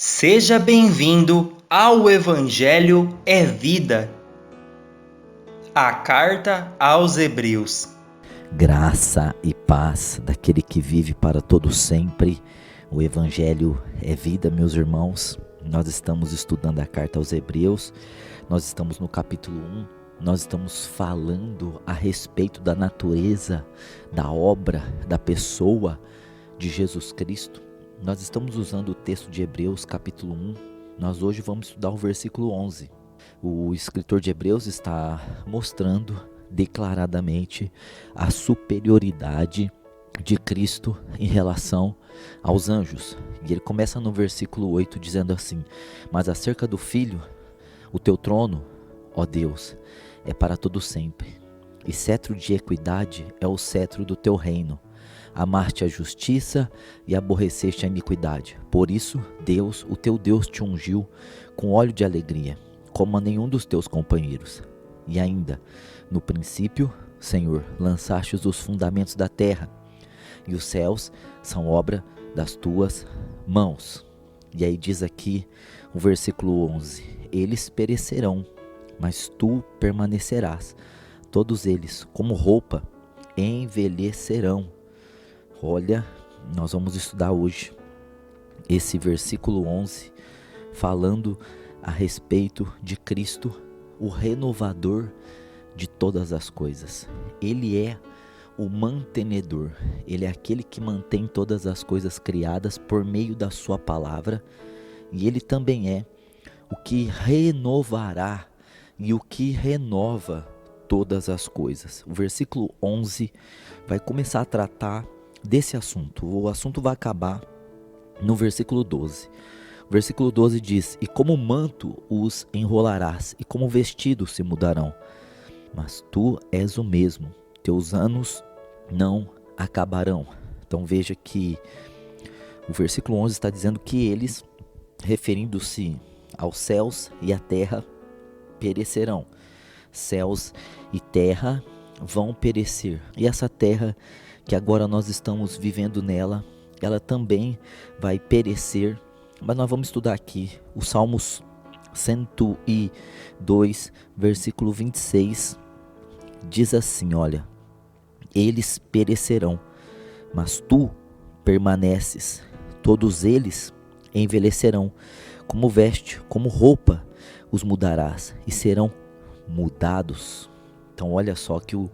Seja bem-vindo ao Evangelho é Vida. A Carta aos Hebreus. Graça e paz daquele que vive para todo sempre. O Evangelho é vida, meus irmãos. Nós estamos estudando a Carta aos Hebreus. Nós estamos no capítulo 1. Nós estamos falando a respeito da natureza, da obra, da pessoa de Jesus Cristo. Nós estamos usando o texto de Hebreus, capítulo 1. Nós hoje vamos estudar o versículo 11. O escritor de Hebreus está mostrando declaradamente a superioridade de Cristo em relação aos anjos. E ele começa no versículo 8 dizendo assim: mas acerca do Filho, o teu trono, ó Deus, é para todo sempre, e cetro de equidade é o cetro do teu reino. Amaste a justiça e aborreceste a iniquidade. Por isso, Deus, o teu Deus, te ungiu com óleo de alegria, como a nenhum dos teus companheiros. E ainda, no princípio, Senhor, lançastes os fundamentos da terra, e os céus são obra das tuas mãos. E aí diz aqui o versículo 11: eles perecerão, mas tu permanecerás. Todos eles, como roupa, envelhecerão. Olha, nós vamos estudar hoje esse versículo 11, falando a respeito de Cristo, o renovador de todas as coisas. Ele é o mantenedor, ele é aquele que mantém todas as coisas criadas por meio da sua palavra, e ele também é o que renovará e o que renova todas as coisas. O versículo 11 vai começar a tratar desse assunto. O assunto vai acabar no versículo 12. O versículo 12 diz: e como manto os enrolarás, e como vestido se mudarão. Mas tu és o mesmo, teus anos não acabarão. Então veja que o versículo 11 está dizendo que eles, referindo-se aos céus e à terra, perecerão. Céus e terra vão perecer. E essa terra que agora nós estamos vivendo nela, ela também vai perecer. Mas nós vamos estudar aqui o Salmos 102, versículo 26, diz assim, olha: eles perecerão, mas tu permaneces, todos eles envelhecerão, como veste, como roupa os mudarás, e serão mudados. Então olha só que o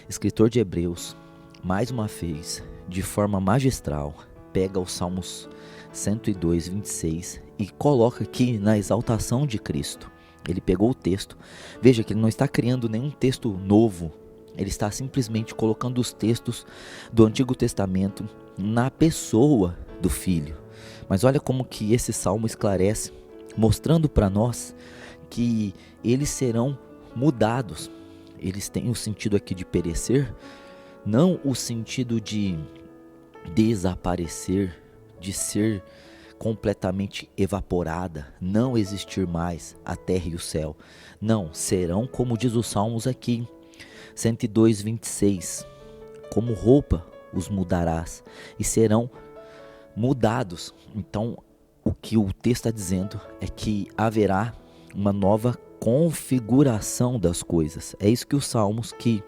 escritor de Hebreus, mais uma vez, de forma magistral, pega o Salmos 102, 26 e coloca aqui na exaltação de Cristo. Ele pegou o texto, veja que ele não está criando nenhum texto novo, ele está simplesmente colocando os textos do Antigo Testamento na pessoa do Filho. Mas olha como que esse salmo esclarece, mostrando para nós que eles serão mudados. Eles têm o sentido aqui de perecer, não o sentido de desaparecer, de ser completamente evaporada, não existir mais a terra e o céu. Não, serão como diz os Salmos aqui, 102, 26, como roupa os mudarás e serão mudados. Então o que o texto está dizendo é que haverá uma nova configuração das coisas. É isso que os Salmos que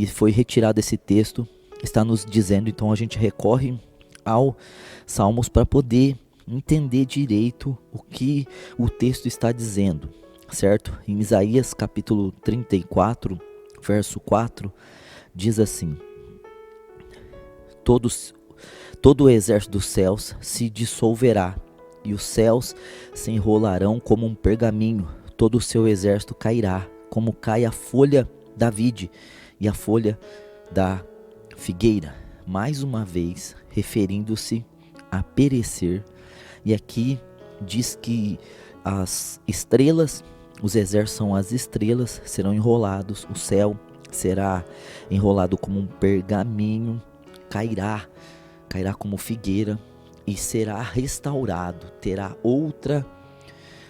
foi retirado esse texto está nos dizendo. Então a gente recorre ao Salmos para poder entender direito o que o texto está dizendo, certo? Em Isaías capítulo 34, verso 4, diz assim: todo o exército dos céus se dissolverá, e os céus se enrolarão como um pergaminho, todo o seu exército cairá, como cai a folha da vide e a folha da figueira. Mais uma vez, referindo-se a perecer. E aqui diz que as estrelas, os exércitos são as estrelas, serão enrolados, o céu será enrolado como um pergaminho, cairá como figueira e será restaurado, terá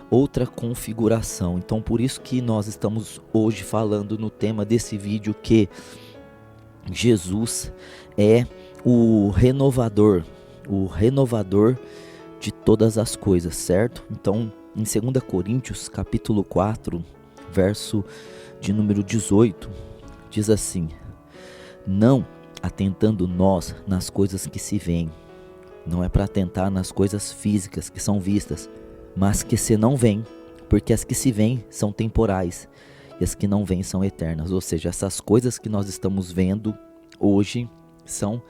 outra configuração. Então por isso que nós estamos hoje falando no tema desse vídeo que Jesus é o renovador de todas as coisas, certo? Então, em 2 Coríntios, capítulo 4, verso de número 18, diz assim: não atentando nós nas coisas que se veem, não é para atentar nas coisas físicas que são vistas, mas que se não veem, porque as que se veem são temporais e as que não veem são eternas. Ou seja, essas coisas que nós estamos vendo hoje são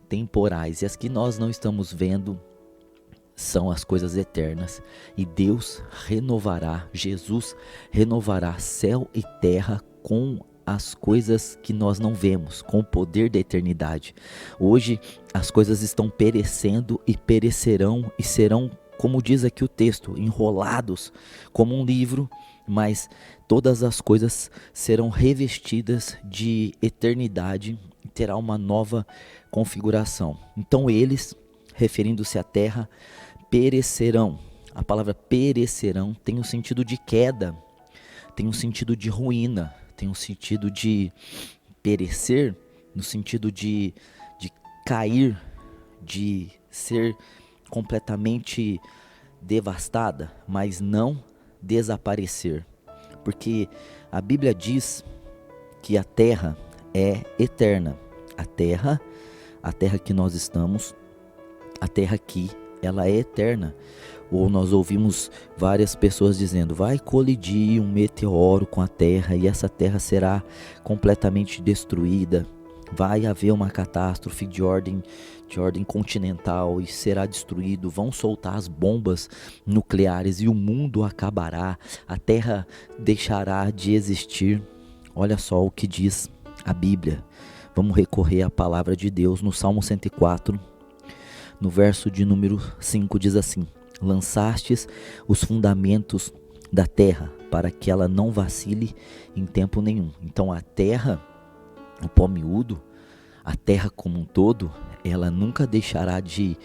temporais e as que nós não estamos vendo são as coisas eternas. E Deus renovará, Jesus renovará céu e terra com as coisas que nós não vemos, com o poder da eternidade. Hoje as coisas estão perecendo e perecerão e serão, como diz aqui o texto, enrolados como um livro, mas todas as coisas serão revestidas de eternidade e terá uma nova configuração. Então eles, referindo-se à terra, perecerão. A palavra perecerão tem o sentido de queda, tem o sentido de ruína, tem o sentido de perecer, no sentido de cair, de ser completamente devastada, mas não desaparecer. Porque a Bíblia diz que a terra é eterna. A terra que nós estamos, a terra aqui, ela é eterna. Ou nós ouvimos várias pessoas dizendo: vai colidir um meteoro com a terra e essa terra será completamente destruída. Vai haver uma catástrofe de ordem continental e será destruído. Vão soltar as bombas nucleares e o mundo acabará. A terra deixará de existir. Olha só o que diz a Bíblia. Vamos recorrer à palavra de Deus no Salmo 104, no verso de número 5, diz assim: lançastes os fundamentos da terra para que ela não vacile em tempo nenhum. Então a terra, o pó miúdo, a terra como um todo, ela nunca deixará de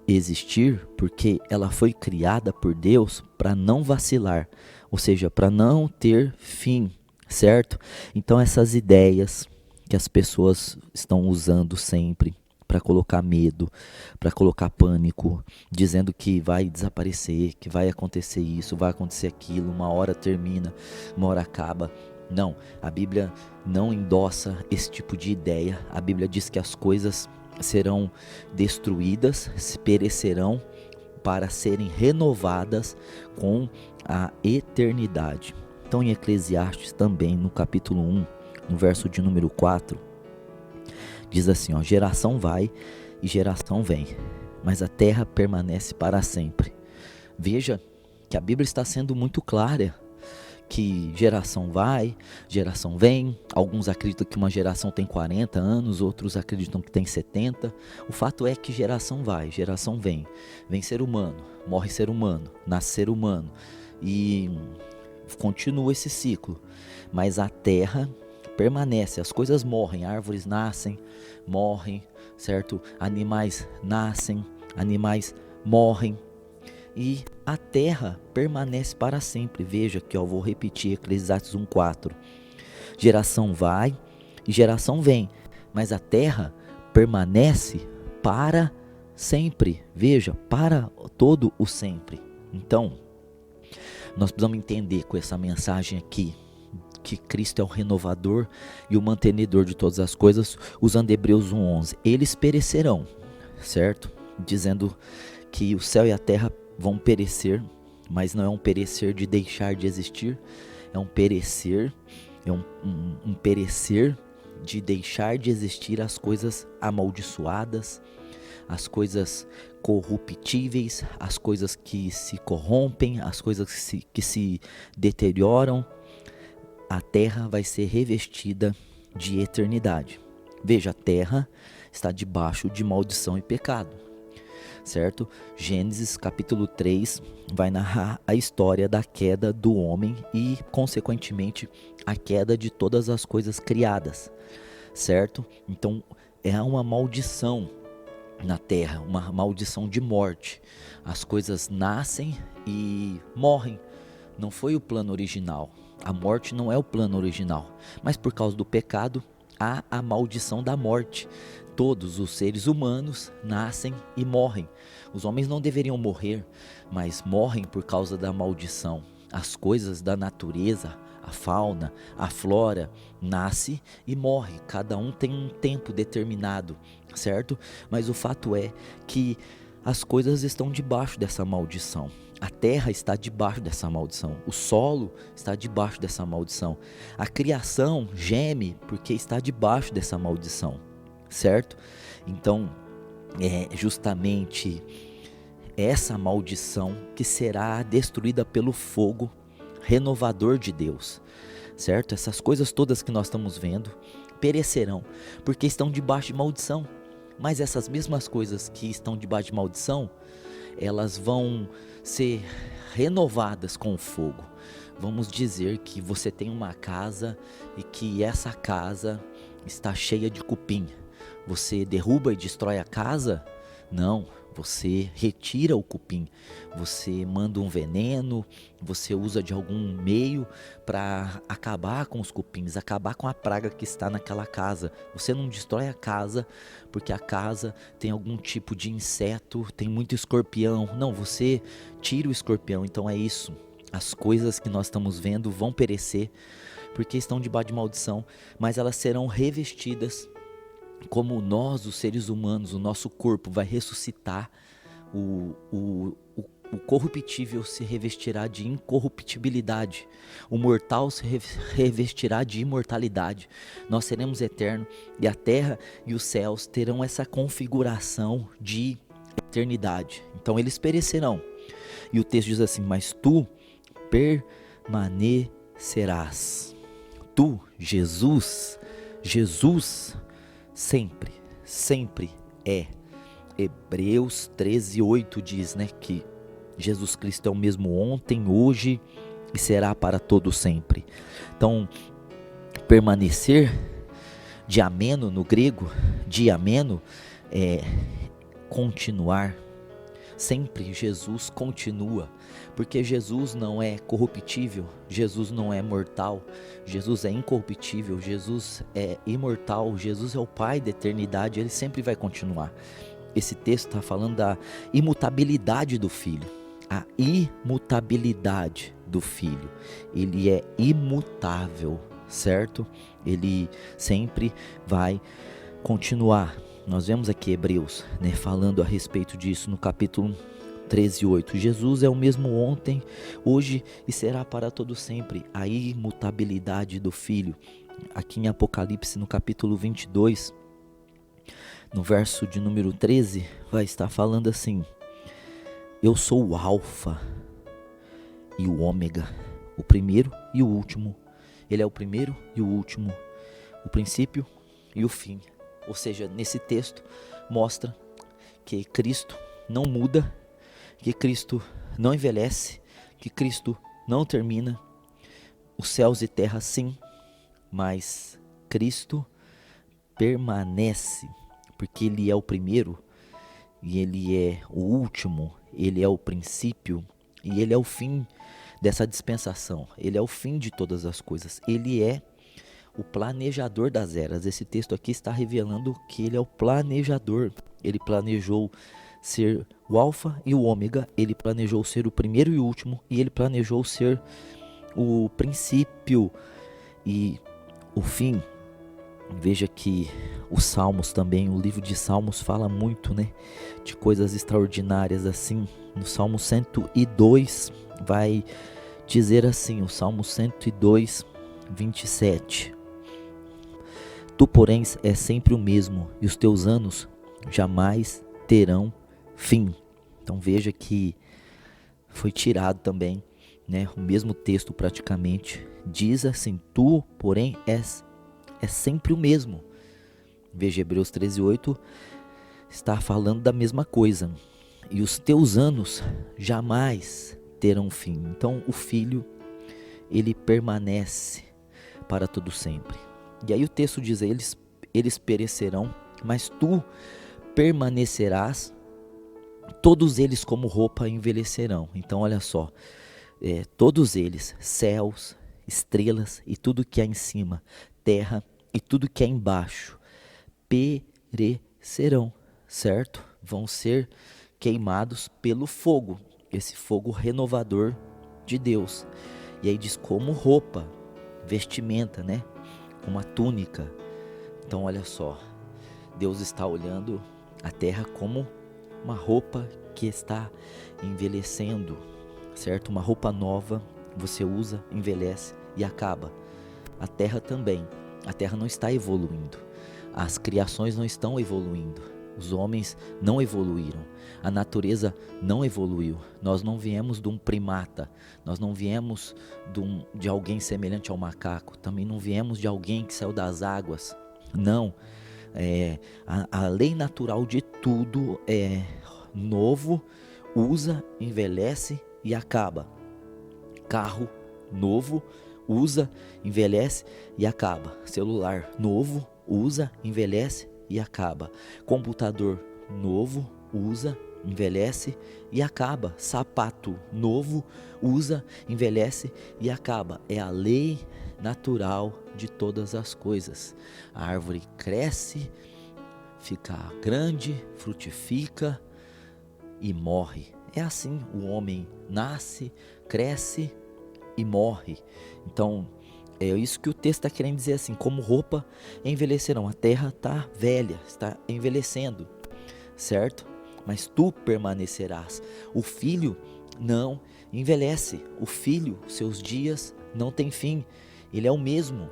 existir, porque ela foi criada por Deus para não vacilar, ou seja, para não ter fim, certo? Então essas ideias que as pessoas estão usando sempre para colocar medo, para colocar pânico, dizendo que vai desaparecer, que vai acontecer isso, vai acontecer aquilo, uma hora termina, uma hora acaba. Não, a Bíblia não endossa esse tipo de ideia. A Bíblia diz que as coisas serão destruídas, se perecerão para serem renovadas com a eternidade. Então em Eclesiastes também, no capítulo 1, no verso de número 4, diz assim, ó: geração vai e geração vem, mas a terra permanece para sempre. Veja que a Bíblia está sendo muito clara, que geração vai, geração vem. Alguns acreditam que uma geração tem 40 anos, outros acreditam que tem 70. O fato é que geração vai, geração vem. Vem ser humano, morre ser humano, nasce ser humano e continua esse ciclo. Mas a terra permanece, as coisas morrem, árvores nascem, morrem, certo? Animais nascem, animais morrem e a terra permanece para sempre. Veja aqui, ó, vou repetir Eclesiastes 1:4. Geração vai e geração vem, mas a terra permanece para sempre. Veja, para todo o sempre. Então, nós precisamos entender com essa mensagem aqui que Cristo é o renovador e o mantenedor de todas as coisas, usando Hebreus 1:11. Eles perecerão, certo? Dizendo que o céu e a terra vão perecer, mas não é um perecer de deixar de existir, é um perecer, um perecer de deixar de existir as coisas amaldiçoadas, as coisas corruptíveis, as coisas que se corrompem, as coisas que se deterioram. A terra vai ser revestida de eternidade. Veja, a terra está debaixo de maldição e pecado, certo? Gênesis capítulo 3 vai narrar a história da queda do homem e, consequentemente, a queda de todas as coisas criadas, certo? Então, é uma maldição na terra, uma maldição de morte. As coisas nascem e morrem. Não foi o plano original. A morte não é o plano original, mas por causa do pecado há a maldição da morte. todos os seres humanos nascem e morrem. Os homens não deveriam morrer, mas morrem por causa da maldição. As coisas da natureza, a fauna, a flora, nasce e morre. Cada um tem um tempo determinado, certo? Mas o fato é que as coisas estão debaixo dessa maldição. A terra está debaixo dessa maldição. O solo está debaixo dessa maldição. A criação geme porque está debaixo dessa maldição, certo? Então, é justamente essa maldição que será destruída pelo fogo renovador de Deus, certo? Essas coisas todas que nós estamos vendo perecerão porque estão debaixo de maldição. Mas essas mesmas coisas que estão debaixo de maldição, elas vão ser renovadas com o fogo. Vamos dizer que você tem uma casa e que essa casa está cheia de cupim. Você derruba e destrói a casa? Não, você retira o cupim, você manda um veneno, você usa de algum meio para acabar com os cupins, acabar com a praga que está naquela casa. Você não destrói a casa porque a casa tem algum tipo de inseto, tem muito escorpião. Não, você tira o escorpião. Então é isso, as coisas que nós estamos vendo vão perecer porque estão debaixo de maldição, mas elas serão revestidas. Como nós, os seres humanos, o nosso corpo vai ressuscitar, o corruptível se revestirá de incorruptibilidade, o mortal se revestirá de imortalidade. Nós seremos eternos e a terra e os céus terão essa configuração de eternidade. Então eles perecerão. E o texto diz assim: mas tu permanecerás. Tu, Jesus sempre é. Hebreus 13:8 diz, que Jesus Cristo é o mesmo ontem, hoje e será para todo sempre. Então, permanecer, diameno no grego, diameno é continuar. Sempre Jesus continua, porque Jesus não é corruptível, Jesus não é mortal, Jesus é incorruptível, Jesus é imortal, Jesus é o Pai da eternidade, Ele sempre vai continuar. Esse texto está falando da imutabilidade do Filho, a imutabilidade do Filho. Ele é imutável, certo? Ele sempre vai continuar. Nós vemos aqui Hebreus, falando a respeito disso no capítulo 13:8. Jesus é o mesmo ontem, hoje e será para todo sempre. A imutabilidade do Filho. Aqui em Apocalipse, no capítulo 22, no verso de número 13, vai estar falando assim: eu sou o Alfa e o Ômega, o primeiro e o último. Ele é o primeiro e o último, o princípio e o fim. Ou seja, nesse texto mostra que Cristo não muda, que Cristo não envelhece, que Cristo não termina. Os céus e terra sim, mas Cristo permanece, porque Ele é o primeiro e Ele é o último, Ele é o princípio e Ele é o fim dessa dispensação. Ele é o fim de todas as coisas. Ele é o planejador das eras. Esse texto aqui está revelando que Ele é o planejador. Ele planejou ser o Alfa e o Ômega. Ele planejou ser o primeiro e o último. E Ele planejou ser o princípio e o fim. Veja que os Salmos também, o livro de Salmos fala muito, de coisas extraordinárias assim. No Salmo 102 vai dizer assim, o Salmo 102, 27. Tu, porém, és sempre o mesmo, e os teus anos jamais terão fim. Então veja que foi tirado também, o mesmo texto praticamente. Diz assim: tu, porém, és sempre o mesmo. Veja, Hebreus 13:8 está falando da mesma coisa. E os teus anos jamais terão fim. Então o Filho, ele permanece para todo sempre. E aí o texto diz: eles perecerão, mas tu permanecerás, todos eles como roupa envelhecerão. Então olha só, todos eles, céus, estrelas e tudo que há em cima, terra e tudo que há embaixo, envelhecerão, certo? Vão ser queimados pelo fogo, esse fogo renovador de Deus. E aí diz como roupa, vestimenta, né? Uma túnica. Então olha só, Deus está olhando a terra como uma roupa que está envelhecendo, certo? Uma roupa nova, você usa, envelhece e acaba. A terra também, a terra não está evoluindo, as criações não estão evoluindo, os homens não evoluíram, a natureza não evoluiu. Nós não viemos de um primata, nós não viemos de alguém semelhante ao macaco, também não viemos de alguém que saiu das águas, não. A lei natural de tudo é novo, usa, envelhece e acaba. Carro novo, usa, envelhece e acaba. Celular novo, usa, envelhece e acaba. Computador novo, usa, envelhece e acaba. Sapato novo, usa, envelhece e acaba. É a lei natural de todas as coisas. A árvore cresce, fica grande, frutifica e morre. É assim, o homem nasce, cresce e morre. Então, é isso que o texto está querendo dizer assim, como roupa envelhecerão. A terra está velha, está envelhecendo, certo? Mas tu permanecerás. O filho não envelhece. O filho, seus dias não têm fim. Ele é o mesmo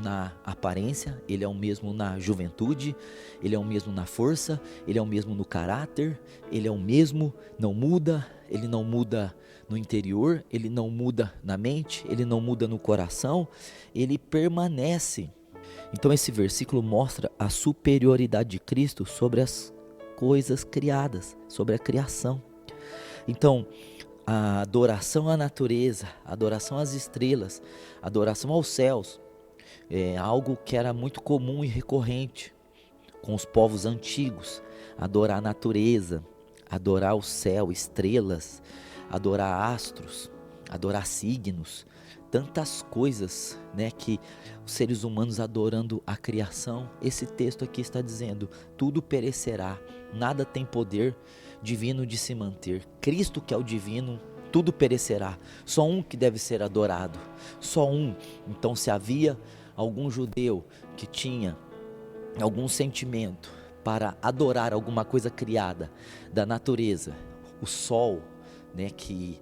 na aparência, ele é o mesmo na juventude, ele é o mesmo na força, ele é o mesmo no caráter, ele é o mesmo, não muda, ele não muda no interior, ele não muda na mente, ele não muda no coração, ele permanece. Então esse versículo mostra a superioridade de Cristo sobre as coisas criadas, sobre a criação. Então, a adoração à natureza, a adoração às estrelas, a adoração aos céus, é algo que era muito comum e recorrente com os povos antigos. Adorar a natureza, adorar o céu, estrelas, adorar astros, adorar signos, tantas coisas, né, que os seres humanos adorando a criação. Esse texto aqui está dizendo, tudo perecerá, nada tem poder divino de se manter. Cristo, que é o divino, tudo perecerá. Só um que deve ser adorado, só um. Então, se havia algum judeu que tinha algum sentimento para adorar alguma coisa criada da natureza, o sol, né, que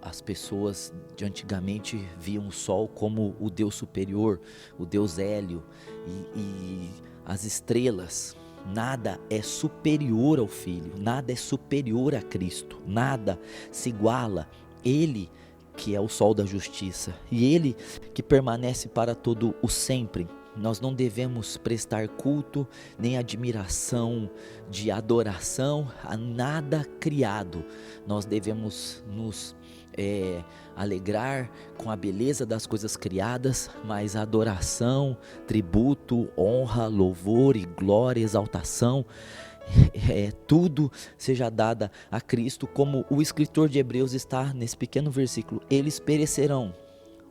as pessoas de antigamente viam o sol como o Deus superior, o Deus Hélio, e as estrelas. Nada é superior ao Filho, nada é superior a Cristo, nada se iguala. Ele que é o sol da justiça e Ele que permanece para todo o sempre. Nós não devemos prestar culto nem admiração de adoração a nada criado. Nós devemos nos alegrar com a beleza das coisas criadas, mas a adoração, tributo, honra, louvor e glória, exaltação, tudo seja dada a Cristo, como o escritor de Hebreus está nesse pequeno versículo. Eles perecerão,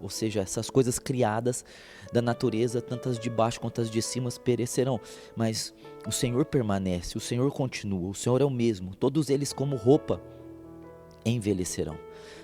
ou seja, essas coisas criadas da natureza, tantas de baixo quanto as de cima, perecerão, mas o Senhor permanece, o Senhor continua, o Senhor é o mesmo. Todos eles como roupa envelhecerão.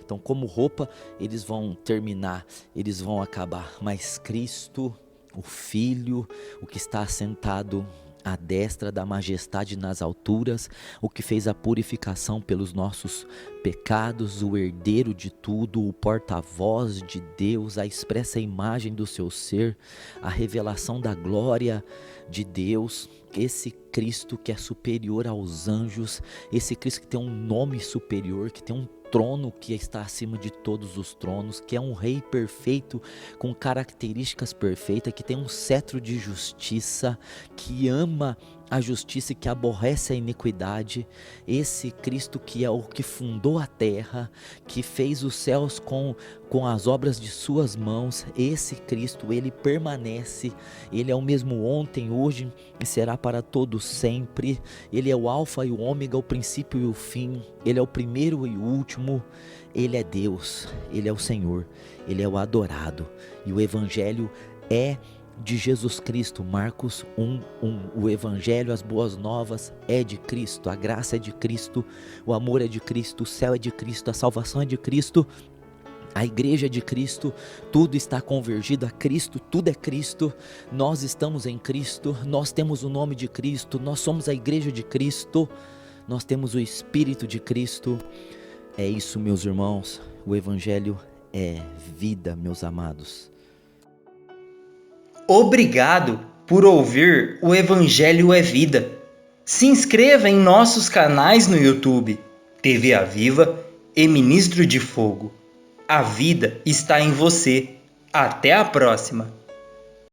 Então, como roupa, eles vão terminar, eles vão acabar, mas Cristo, o Filho, o que está assentado à destra da majestade nas alturas, o que fez a purificação pelos nossos pecados, o herdeiro de tudo, o porta-voz de Deus, a expressa imagem do seu ser, a revelação da glória de Deus, esse Cristo que é superior aos anjos, esse Cristo que tem um nome superior, que tem um trono que está acima de todos os tronos, que é um rei perfeito, com características perfeitas, que tem um cetro de justiça, que ama a justiça e que aborrece a iniquidade. Esse Cristo que é o que fundou a terra, que fez os céus com as obras de suas mãos, esse Cristo, ele permanece, ele é o mesmo ontem, hoje e será para todos sempre. Ele é o alfa e o ômega, o princípio e o fim, ele é o primeiro e o último. Ele é Deus, ele é o Senhor, ele é o adorado, e o evangelho é de Jesus Cristo. Marcos 1:1. O Evangelho, as boas novas é de Cristo, a graça é de Cristo, o amor é de Cristo, o céu é de Cristo, a salvação é de Cristo, a igreja é de Cristo, tudo está convergido a Cristo, tudo é Cristo, nós estamos em Cristo, nós temos o nome de Cristo, nós somos a igreja de Cristo, nós temos o Espírito de Cristo. É isso, meus irmãos, o Evangelho é vida, meus amados. Obrigado por ouvir o Evangelho é Vida. Se inscreva em nossos canais no YouTube, TV Aviva e Ministro de Fogo. A vida está em você. Até a próxima!